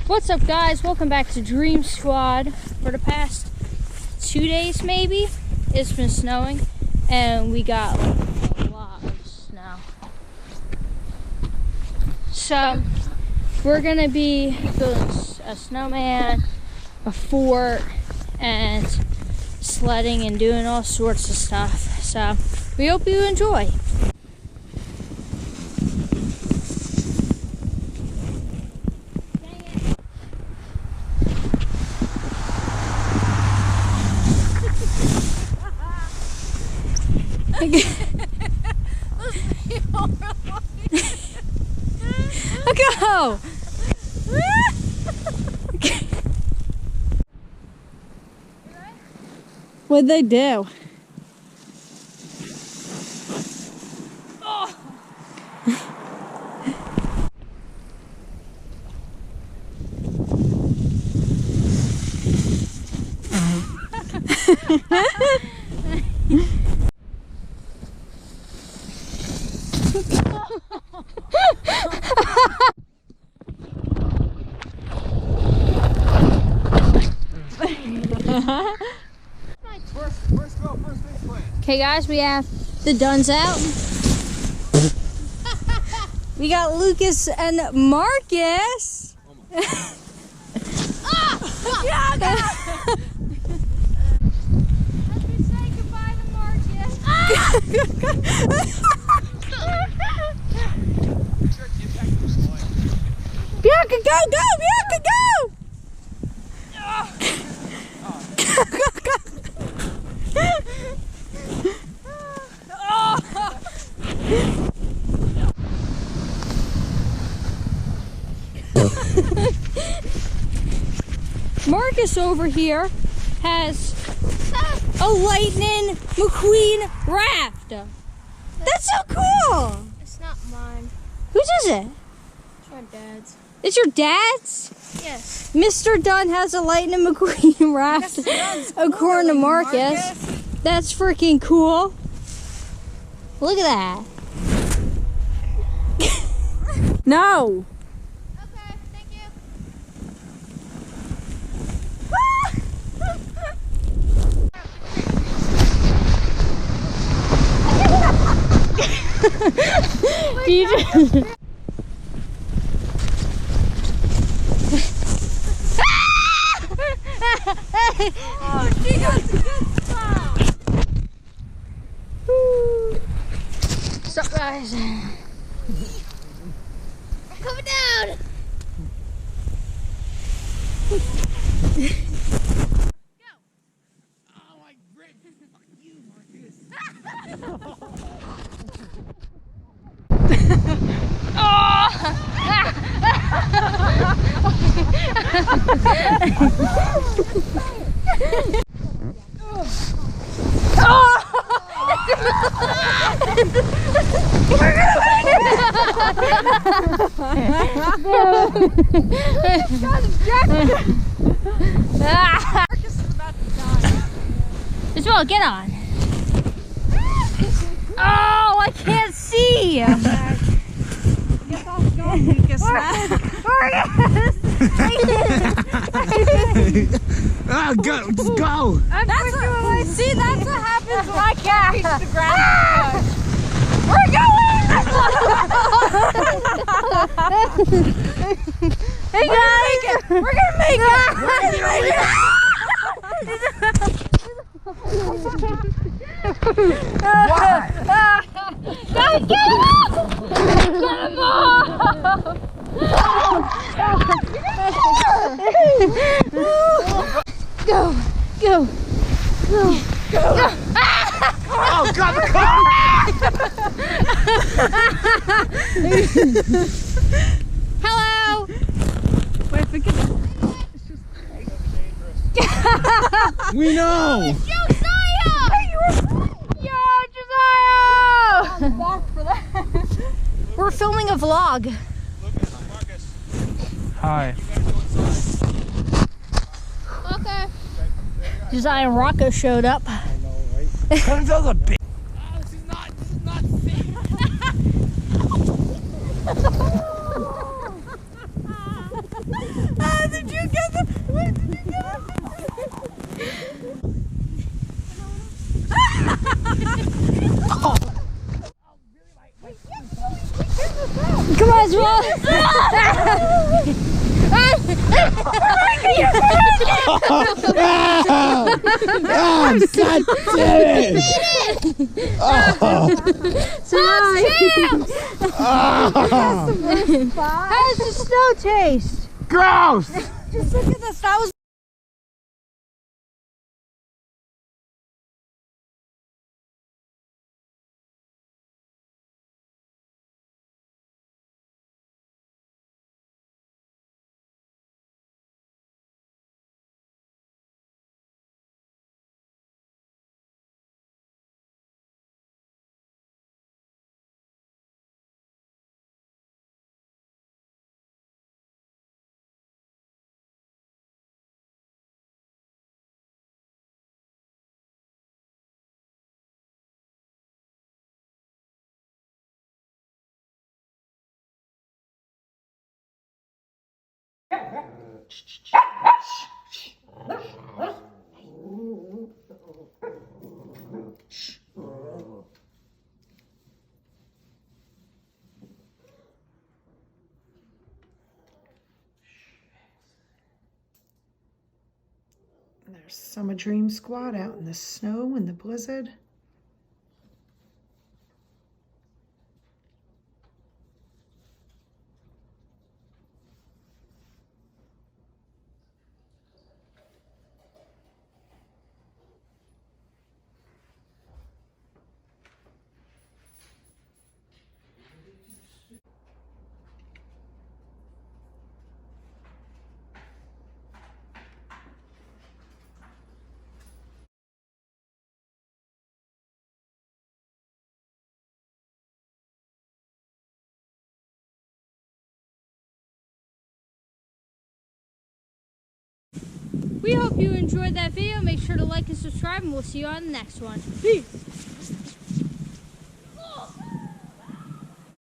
What's up, guys? Welcome back to Dream Squad. For the past 2 days, maybe, it's been snowing, and we got like a lot of snow. So we're gonna be building a snowman, a fort, and sledding and doing all sorts of stuff. So we hope you enjoy. Go! What'd they do? Oh. Okay, guys, we have the Duns out. We got Lucas and Marcus. Let me say goodbye to Marcus. Bianca, go, go! Bianca, go! Marcus over here has a Lightning McQueen raft. That's so cool. It's not mine. Whose is it? It's my dad's. It's your dad's? Yes. Mr. Dunn has a Lightning McQueen raft, according to Marcus. That's freaking cool. Look at that. No. Okay, thank you. You just... Oh, she got a good spot. What's up, guys? I'm coming down. Go. Oh, I ripped. Fuck you, Marcus. Marcus is about to die. As well, get on. Oh, I can't see. Get off, go, Lucas. Oh, go. Just go. That's what happens when I can't reach the ground. We're going. Hey guys, we're gonna make it. We're gonna make it. Why? Guys, get him off! Get him off! Go, go, go, go. Oh, God, the car! Hello. Wait, I think it's We know! I'm back for that. We're filming a vlog. Marcus. Hi. okay. Josiah and Rocco showed up. I know, right? Turns out a big. Oh, this is not safe. Oh, as well. God damn it! So how does the snow taste? Gross! Just look at this. That was. There's Summer Dream Squad out in the snow and the blizzard. We hope you enjoyed that video. Make sure to like and subscribe, and we'll see you on the next one. Peace.